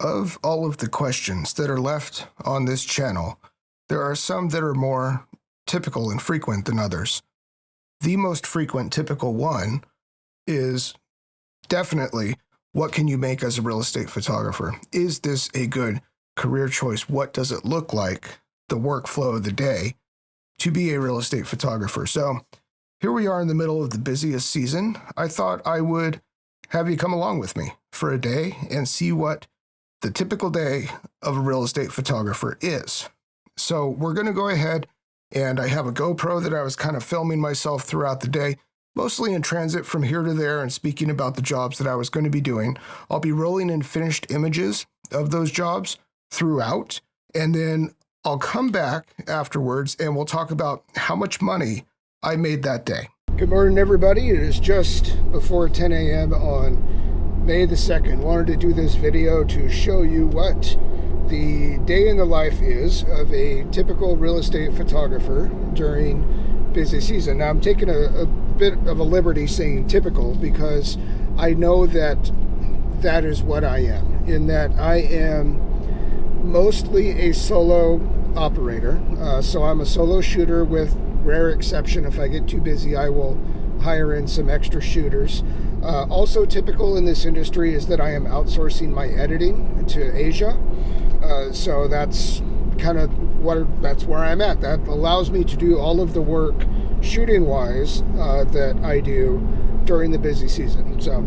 Of all of the questions that are left on this channel, there are some that are more typical and frequent than others. The most frequent typical one is definitely, what can you make as a real estate photographer? Is this a good career choice? What does it look like, the workflow of the day, to be a real estate photographer? So here we are in the middle of the busiest season. I thought I would have you come along with me for a day and see what the typical day of a real estate photographer is. So we're going to go ahead, and I have a GoPro that I was kind of filming myself throughout the day, mostly in transit from here to there and speaking about the jobs that I was going to be doing. I'll be rolling in finished images of those jobs throughout, and then I'll come back afterwards and we'll talk about how much money I made that day. Good morning, everybody. It is just before 10 a.m. on May the 2nd. Wanted to do this video to show you what the day in the life is of a typical real estate photographer during busy season. Now, I'm taking a bit of a liberty saying typical because I know that that is what I am, in that I am mostly a solo operator. So I'm a solo shooter. With rare exception, if I get too busy, I will hire in some extra shooters. Also typical in this industry is that I am outsourcing my editing to Asia. So that's kind of that's where I'm at. That allows me to do all of the work shooting wise that I do during the busy season. So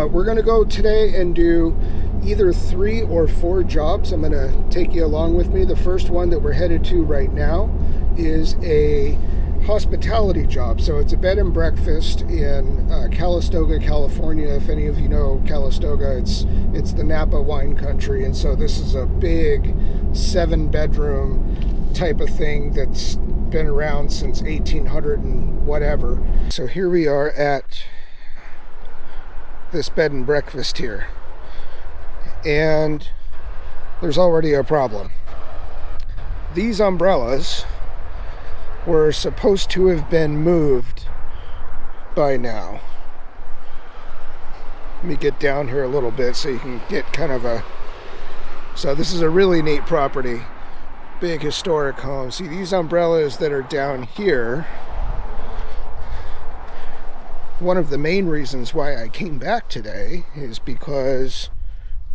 we're going to go today and do either 3 or 4 jobs. I'm going to take you along with me. The first one that we're headed to right now is a hospitality job. So it's a bed and breakfast in Calistoga, California. If any of you know Calistoga, it's the Napa wine country, and so this is a big 7-bedroom type of thing that's been around since 1800 and whatever. So here we are at this bed and breakfast here, and there's already a problem. These umbrellas were supposed to have been moved by now. Let me get down here a little bit so you can get kind of a... So this is a really neat property, big historic home. See, these umbrellas that are down here, one of the main reasons why I came back today is because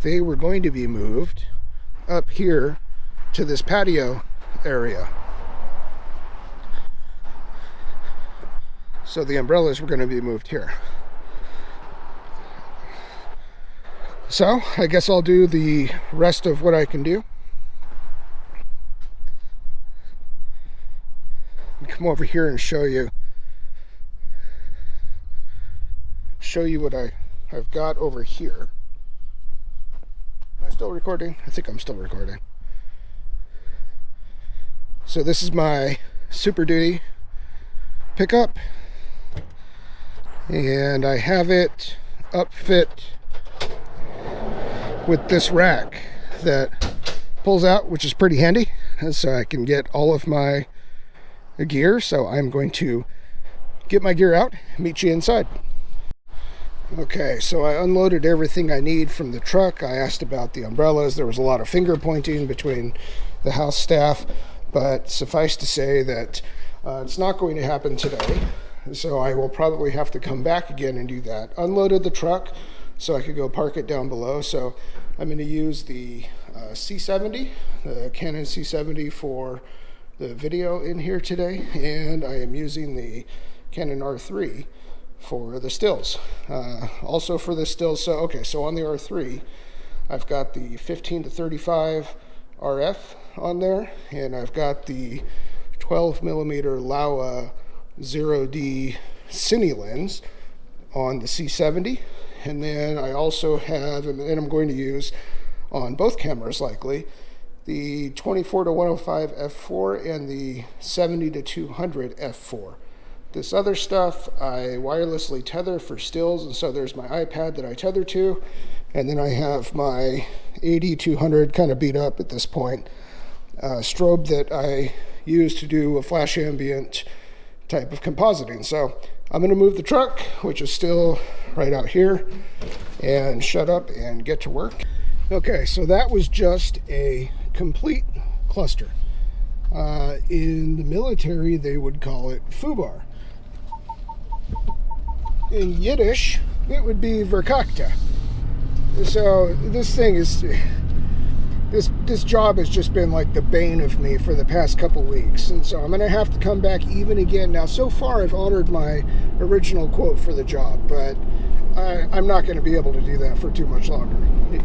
they were going to be moved up here to this patio area. So the umbrellas were going to be moved here. So I guess I'll do the rest of what I can do. Come over here and show you what I've got over here. Am I still recording? I think I'm still recording. So this is my Super Duty pickup, and I have it upfit with this rack that pulls out, which is pretty handy, so I can get all of my gear. So I'm going to get my gear out, meet you inside. Okay, so I unloaded everything I need from the truck. I asked about the umbrellas. There was a lot of finger pointing between the house staff, but suffice to say that it's not going to happen today. So I will probably have to come back again and do that. Unloaded the truck so I could go park it down below. So I'm going to use the C70, the Canon C70 for the video in here today, and I am using the Canon R3 for the stills. Also for the stills, so on the R3, I've got the 15 to 35 RF on there, and I've got the 12mm Laowa 0D cine lens on the C70, and then I also have, and I'm going to use on both cameras likely, the 24 to 105 f4 and the 70 to 200 f4. This other stuff I wirelessly tether for stills, and so there's my iPad that I tether to, and then I have my 80-200 kind of beat up at this point strobe that I use to do a flash ambient type of compositing. So I'm going to move the truck, which is still right out here, and shut up and get to work. Okay, so that was just a complete cluster. In the military, they would call it fubar. In Yiddish, it would be verkakta. So this thing is, this job has just been like the bane of me for the past couple weeks, and so I'm going to have to come back even again. Now, so far, I've honored my original quote for the job, but I'm not going to be able to do that for too much longer,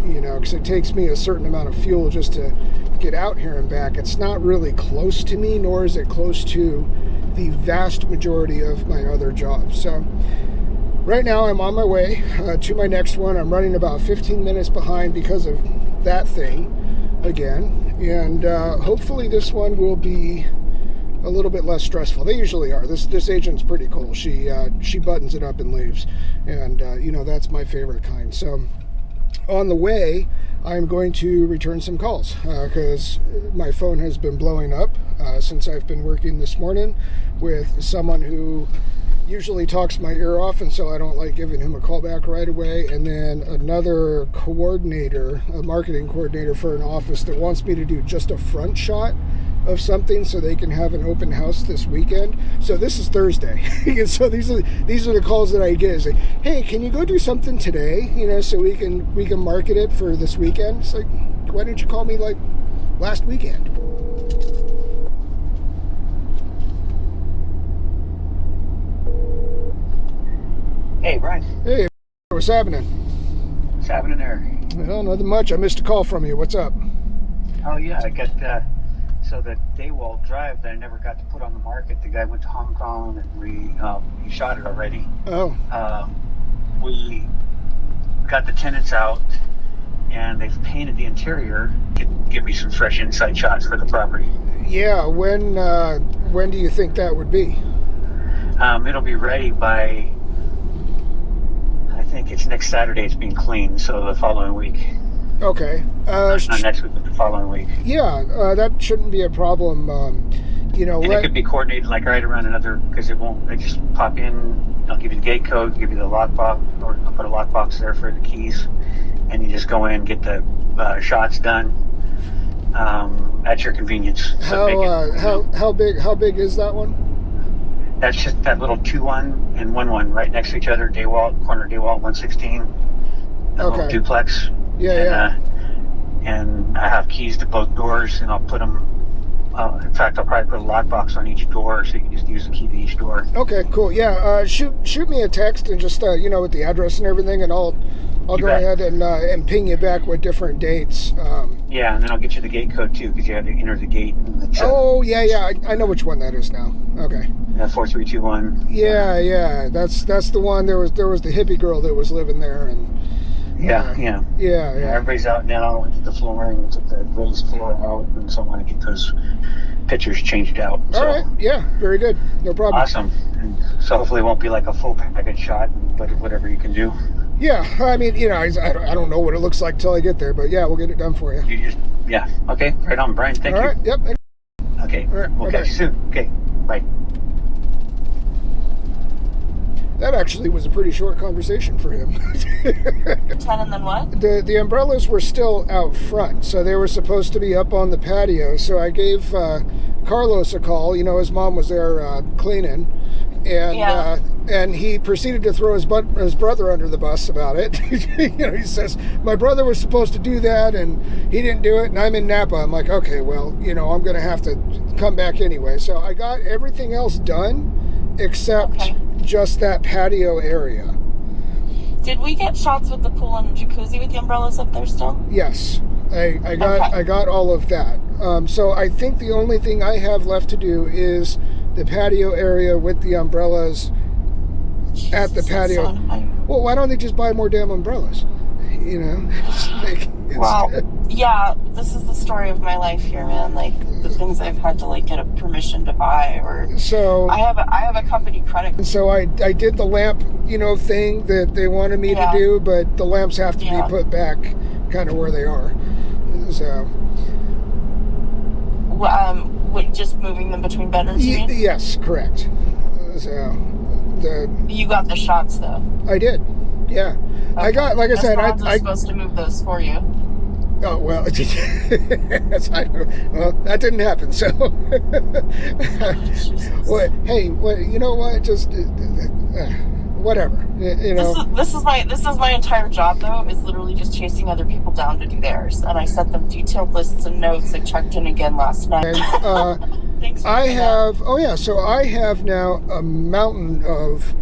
you know, because it takes me a certain amount of fuel just to get out here and back. It's not really close to me, nor is it close to the vast majority of my other jobs. So right now I'm on my way to my next one. I'm running about 15 minutes behind because of that thing again, and hopefully this one will be a little bit less stressful. They usually are. This agent's pretty cool. She buttons it up and leaves, and you know, that's my favorite kind. So on the way, I'm going to return some calls because my phone has been blowing up since I've been working this morning with someone who usually talks my ear off, and so I don't like giving him a call back right away. And then another coordinator, a marketing coordinator for an office that wants me to do just a front shot of something so they can have an open house this weekend. So this is Thursday. And so these are the calls that I get. Is like, hey, can you go do something today? You know, so we can market it for this weekend. It's like, why didn't you call me like last weekend? Hey, Brian. Hey, what's happening? What's happening there? Well, nothing much. I missed a call from you. What's up? Oh, yeah, I got, so the Daywalt drive that I never got to put on the market, the guy went to Hong Kong and he shot it already. Oh. We got the tenants out and they've painted the interior to give me some fresh inside shots for the property. Yeah, when do you think that would be? It'll be ready by, I think it's next Saturday it's being cleaned, so the following week. Okay. Not next week, but the following week. Yeah, that shouldn't be a problem. You know, and it could be coordinated like right around another, because it won't, I just pop in, I'll give you the gate code, give you the lockbox, or I'll put a lockbox there for the keys, and you just go in, get the shots done at your convenience. So how big is that one? That's just that little 2-1 and 1-1 right next to each other, Daywalt, corner Daywalt 116, little duplex. Yeah. And I have keys to both doors, and I'll put them, in fact, I'll probably put a lockbox on each door, so you can just use the key to each door. Okay, cool. Yeah, shoot me a text and just, you know, with the address and everything, and I'll go ahead and ping you back with different dates. Yeah, and then I'll get you the gate code, too, because you had to enter the gate. Oh, yeah, I know which one that is now. Okay. 4321. Yeah, that's the one. There was the hippie girl that was living there, and yeah. Everybody's out now. We did the flooring, we took the raised floor out, and so I want to get those pictures changed out. All right, yeah, very good, no problem. Awesome. And so hopefully it won't be like a full package shot, but whatever you can do. Yeah, I mean, you know, I don't know what it looks like till I get there, but yeah, we'll get it done for you. Yeah, okay, right on, Brian. Thank you. All right, yep. Okay, all right, we'll catch you soon. Okay, bye. That actually was a pretty short conversation for him. 10 and then what? The umbrellas were still out front, so they were supposed to be up on the patio. So I gave Carlos a call. You know, his mom was there cleaning, and he proceeded to throw his brother under the bus about it. You know, he says, my brother was supposed to do that, and he didn't do it, and I'm in Napa. I'm like, okay, well, you know, I'm going to have to come back anyway. So I got everything else done except just that patio area. Did we get shots with the pool and jacuzzi with the umbrellas up there still? Yes, I got all of that. So I think the only thing I have left to do is the patio area with the umbrellas at the patio. So well, why don't they just buy more damn umbrellas? You know? Wow. Yeah, this is the story of my life here, man. Like the things I've had to like get a permission to buy, or so I have a company credit. So I did the lamp, you know, thing that they wanted me to do, but the lamps have to be put back kind of where they are. So just moving them between bedrooms, you mean? Yes, correct. So you got the shots though. I did. Yeah. Okay. I got, like I said, I supposed to move those for you. Oh, well, well, that didn't happen, so. Well, hey, you know what? Just whatever. You know. This is my entire job, though, is literally just chasing other people down to do theirs, and I sent them detailed lists and notes. I checked in again last night. And, Thanks. So I have now a mountain of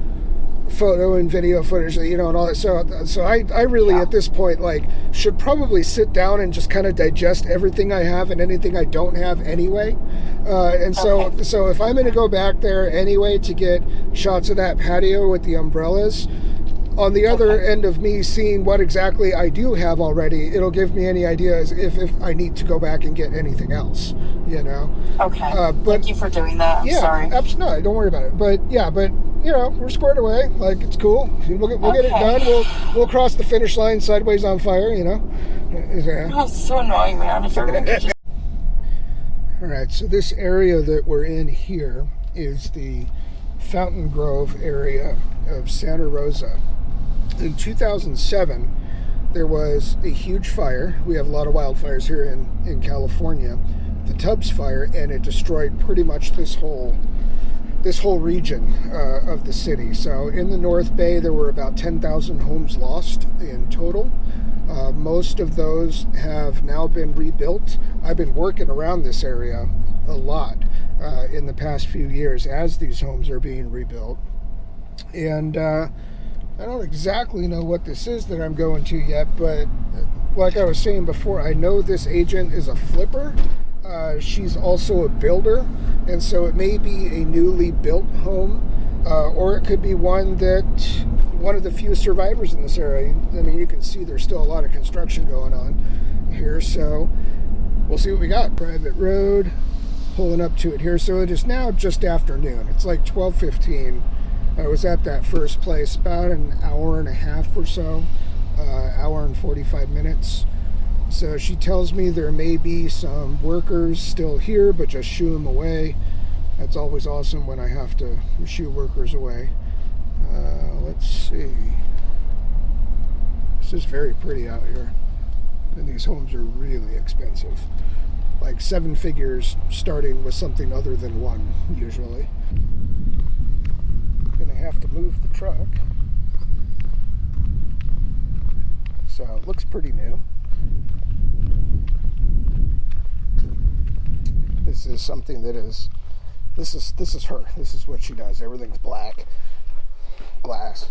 photo and video footage, you know, and all that. So I really at this point should probably sit down and just kind of digest everything I have and anything I don't have anyway. So if I'm going to go back there anyway to get shots of that patio with the umbrellas, on the other end of me seeing what exactly I do have already, it'll give me any ideas if I need to go back and get anything else, you know. Okay. But thank you for doing that. I'm sorry. No, don't worry about it. But you know, we're squared away. It's cool. We'll get it done. We'll cross the finish line sideways on fire, you know. Oh, it's so annoying, man. If everyone could just... All right, so this area that we're in here is the Fountain Grove area of Santa Rosa. In 2007, there was a huge fire. We have a lot of wildfires here in California. The Tubbs Fire, and it destroyed pretty much this whole region of the city. So in the North Bay, there were about 10,000 homes lost in total. Most of those have now been rebuilt. I've been working around this area a lot in the past few years as these homes are being rebuilt. And I don't exactly know what this is that I'm going to yet, but like I was saying before, I know this agent is a flipper. She's also a builder, and so it may be a newly built home, or it could be one of the few survivors in this area. I mean, you can see there's still a lot of construction going on here, so we'll see what we got. Private road, pulling up to it here. So it is now just afternoon. It's like 12:15. I was at that first place about an hour and a half or so, hour and 45 minutes. So she tells me there may be some workers still here, but just shoo them away. That's always awesome when I have to shoo workers away. Let's see. This is very pretty out here. And these homes are really expensive. Like 7 figures starting with something other than one, usually. Gonna have to move the truck. So it looks pretty new. This is something that is, this is her. This is what she does. Everything's black. Glass.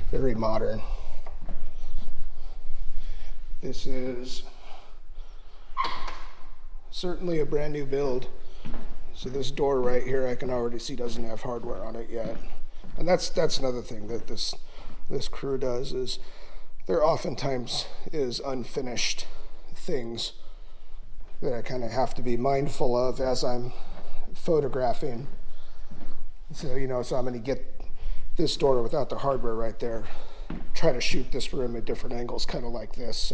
Very modern. This is certainly a brand new build. So this door right here, I can already see doesn't have hardware on it yet. And that's another thing that this crew does, is there oftentimes is unfinished things that I kind of have to be mindful of as I'm photographing. So, you know, so I'm going to get this door without the hardware right there. Try to shoot this room at different angles, kind of like this,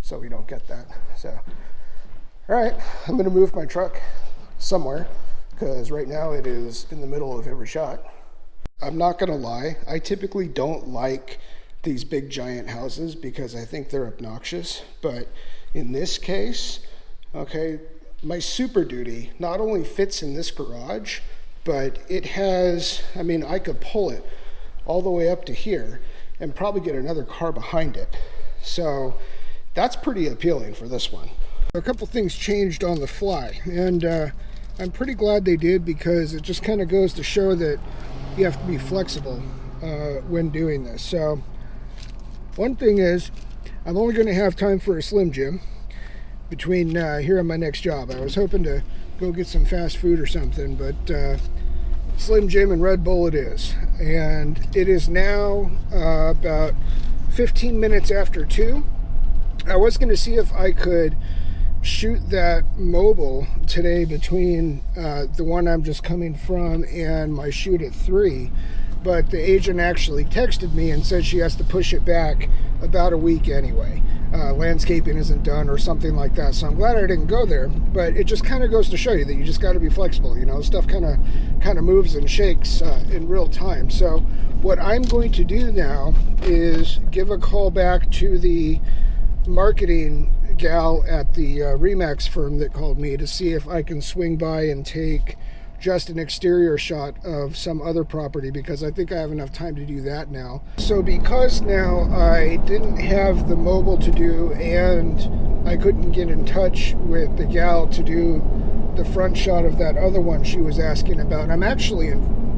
so we don't get that. So, all right, I'm going to move my truck somewhere, because right now it is in the middle of every shot. I'm not going to lie, I typically don't like these big giant houses because I think they're obnoxious, but in this case, okay, my Super Duty not only fits in this garage, but it has, I mean, I could pull it all the way up to here and probably get another car behind it. So that's pretty appealing for this one. A couple things changed on the fly, and I'm pretty glad they did, because it just kind of goes to show that you have to be flexible when doing this. So one thing is, I'm only going to have time for a Slim Jim between here and my next job. I was hoping to go get some fast food or something, but Slim Jim and Red Bull it is. And it is now about 15 minutes after 2. I was going to see if I could shoot that mobile today between the one I'm just coming from and my shoot at 3, but the agent actually texted me and said she has to push it back about a week anyway. landscaping isn't done or something like that. So I'm glad I didn't go there, but it just kind of goes to show you that you just got to be flexible. You know, stuff kind of moves and shakes in real time. So what I'm going to do now is give a call back to the marketing gal at the Remax firm that called me to see if I can swing by and take just an exterior shot of some other property, because I think I have enough time to do that now. So because now I didn't have the mobile to do, and I couldn't get in touch with the gal to do the front shot of that other one she was asking about, I'm actually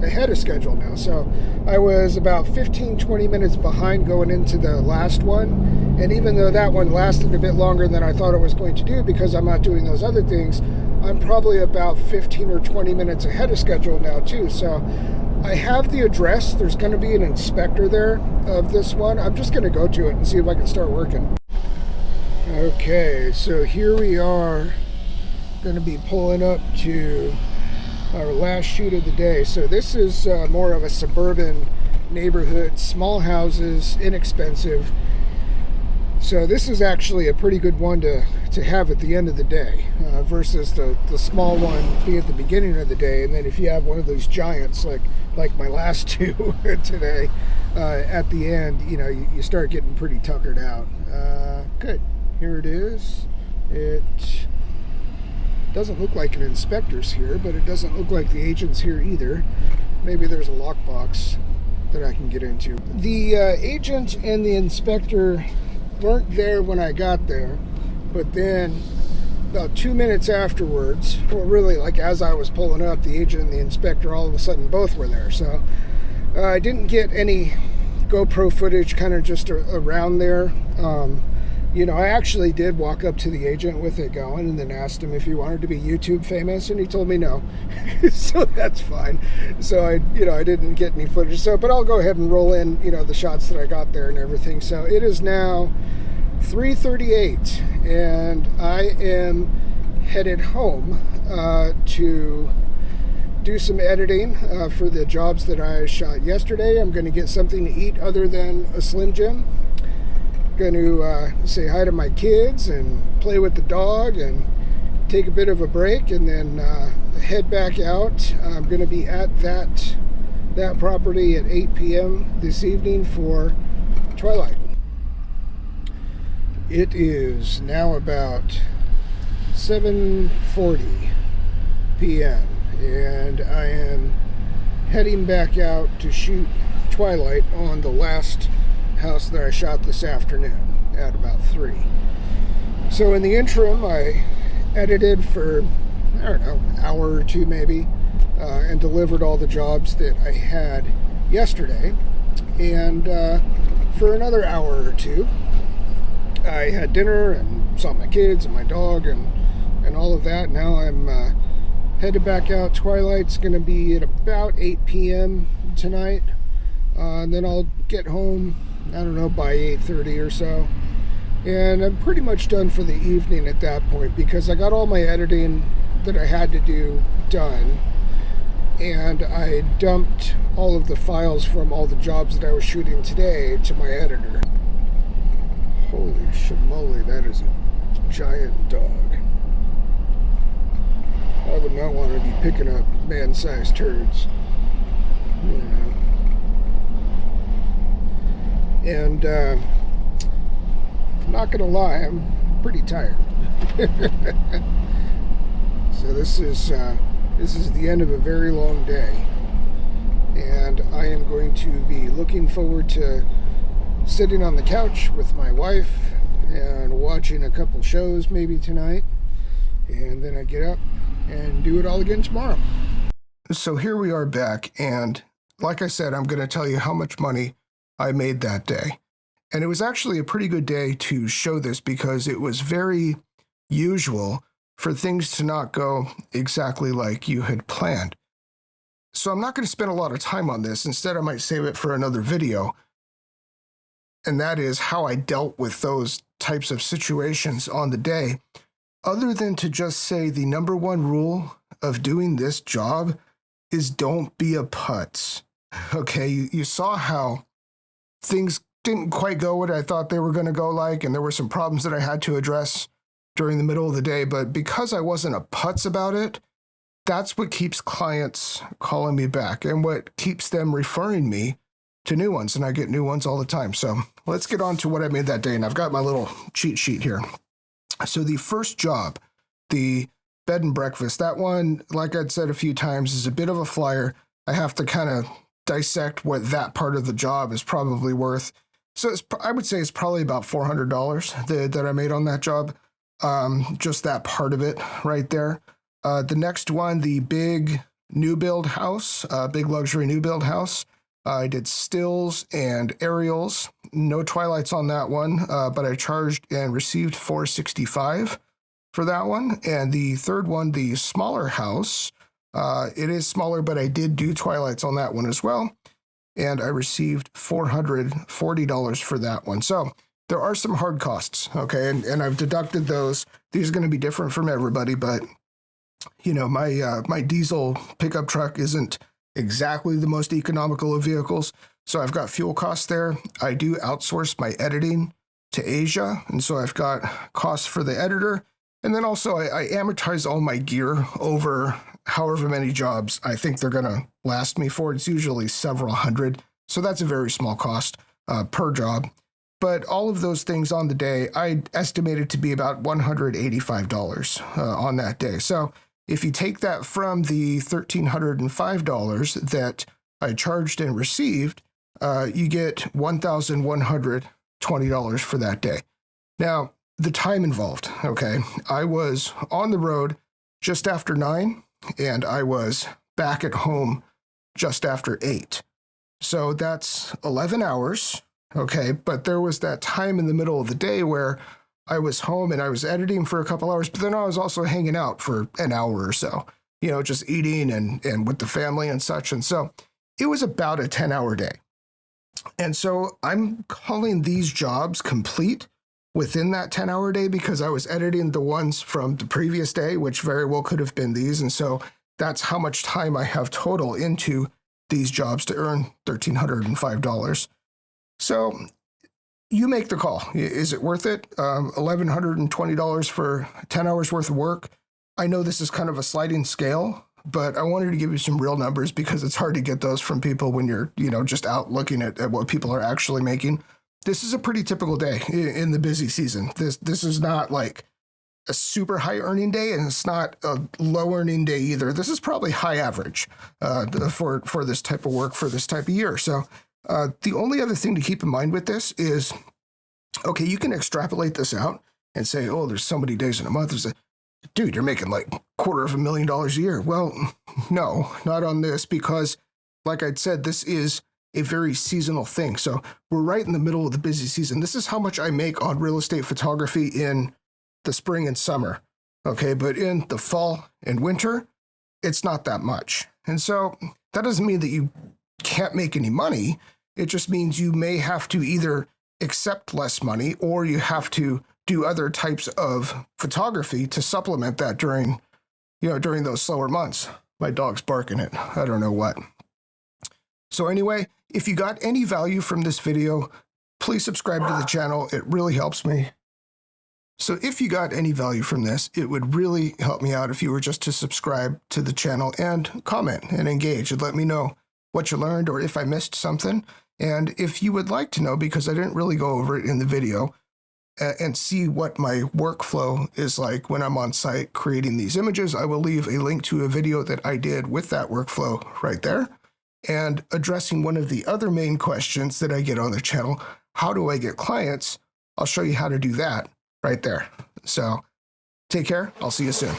ahead of schedule now. So I was about 15-20 minutes behind going into the last one, and even though that one lasted a bit longer than I thought it was going to do because I'm not doing those other things, I'm probably about 15 or 20 minutes ahead of schedule now too. So I have the address. There's going to be an inspector there of this one. I'm just going to go to it and see if I can start working. Okay, so here we are, going to be pulling up to our last shoot of the day. So this is more of a suburban neighborhood, small houses, inexpensive. So this is actually a pretty good one to have at the end of the day versus the small one be at the beginning of the day, and then if you have one of those giants like my last two today at the end, you know, you start getting pretty tuckered out. Good, here it is. It doesn't look like an inspector's here, but it doesn't look like the agent's here either. Maybe there's a lockbox that I can get into. The agent and the inspector weren't there when I got there, but then about 2 minutes afterwards, well really like as I was pulling up, the agent and the inspector all of a sudden both were there. So I didn't get any GoPro footage kind of just around there. You know, I actually did walk up to the agent with it going and then asked him if he wanted to be YouTube famous, and he told me no. So that's fine. So I didn't get any footage. So, but I'll go ahead and roll in, you know, the shots that I got there and everything. So it is now 3:38, and I am headed home to do some editing for the jobs that I shot yesterday. I'm going to get something to eat other than a Slim Jim. Going to say hi to my kids and play with the dog and take a bit of a break, and then head back out. I'm going to be at that property at 8 p.m. this evening for twilight. It is now about 7:40 p.m. and I am heading back out to shoot twilight on the last house that I shot this afternoon at about 3. So in the interim, I edited for, I don't know, an hour or two maybe, and delivered all the jobs that I had yesterday. And for another hour or two, I had dinner and saw my kids and my dog and all of that. Now I'm headed back out. Twilight's going to be at about 8 p.m. tonight. And then I'll get home, I don't know, by 8:30 or so. And I'm pretty much done for the evening at that point, because I got all my editing that I had to do done. And I dumped all of the files from all the jobs that I was shooting today to my editor. Holy shamoly, that is a giant dog. I would not want to be picking up man-sized turds. You know. And I'm not gonna lie, I'm pretty tired. So this is the end of a very long day, and I am going to be looking forward to sitting on the couch with my wife and watching a couple shows maybe tonight, and then I get up and do it all again tomorrow. So here we are back, and like I said, I'm going to tell you how much money I made that day. And it was actually a pretty good day to show this, because it was very usual for things to not go exactly like you had planned. So I'm not going to spend a lot of time on this. Instead, I might save it for another video. And that is how I dealt with those types of situations on the day, other than to just say the number one rule of doing this job is don't be a putz. Okay, you saw how things didn't quite go what I thought they were going to go like, and there were some problems that I had to address during the middle of the day. But because I wasn't a putz about it, that's what keeps clients calling me back and what keeps them referring me to new ones. And I get new ones all the time. So let's get on to what I made that day. And I've got my little cheat sheet here. So the first job, the bed and breakfast, that one, like I'd said a few times, is a bit of a flyer. I have to kind of dissect what that part of the job is probably worth. So I would say it's probably about $400 that I made on that job. Just that part of it right there. The next one, the big new build house, big luxury new build house. I did stills and aerials. No twilights on that one, but I charged and received $465 for that one. And the third one, the smaller house, it is smaller, but I did do twilights on that one as well. And I received $440 for that one. So there are some hard costs, okay? And I've deducted those. These are going to be different from everybody, but you know, my diesel pickup truck isn't exactly the most economical of vehicles. So I've got fuel costs there. I do outsource my editing to Asia. And so I've got costs for the editor. And then also I amortize all my gear over however many jobs I think they're going to last me for. It's usually several hundred. So that's a very small cost per job. But all of those things on the day, I estimated to be about $185 on that day. So if you take that from the $1,305 that I charged and received, you get $1,120 for that day. Now, the time involved, okay? I was on the road just after 9, and I was back at home just after 8. So that's 11 hours, okay? But there was that time in the middle of the day where I was home and I was editing for a couple hours, but then I was also hanging out for an hour or so, you know, just eating and with the family and such. And so it was about a 10-hour day. And so I'm calling these jobs complete within that 10-hour day because I was editing the ones from the previous day, which very well could have been these. And so that's how much time I have total into these jobs to earn $1,305. So you make the call. Is it worth it? $1,120 for 10 hours worth of work. I know this is kind of a sliding scale, but I wanted to give you some real numbers because it's hard to get those from people when you're, you know, just out looking at what people are actually making. This is a pretty typical day in the busy season. This is not like a super high earning day, and it's not a low earning day either. This is probably high average for this type of work for this type of year. So the only other thing to keep in mind with this is, okay, you can extrapolate this out and say, oh, there's so many days in a month. Dude, you're making like $250,000 a year. Well, no, not on this, because like I'd said, this is a very seasonal thing. So we're right in the middle of the busy season. This is how much I make on real estate photography in the spring and summer. Okay, but in the fall and winter, it's not that much. And so that doesn't mean that you can't make any money. It just means you may have to either accept less money or you have to do other types of photography to supplement that during those slower months. My dog's barking at I don't know what. So anyway, if you got any value from this video, please subscribe to the channel. It really helps me. So if you got any value from this, it would really help me out if you were just to subscribe to the channel and comment and engage and let me know what you learned or if I missed something. And if you would like to know, because I didn't really go over it in the video, and see what my workflow is like when I'm on site creating these images, I will leave a link to a video that I did with that workflow right there. And addressing one of the other main questions that I get on the channel, how do I get clients? I'll show you how to do that right there. So take care. I'll see you soon.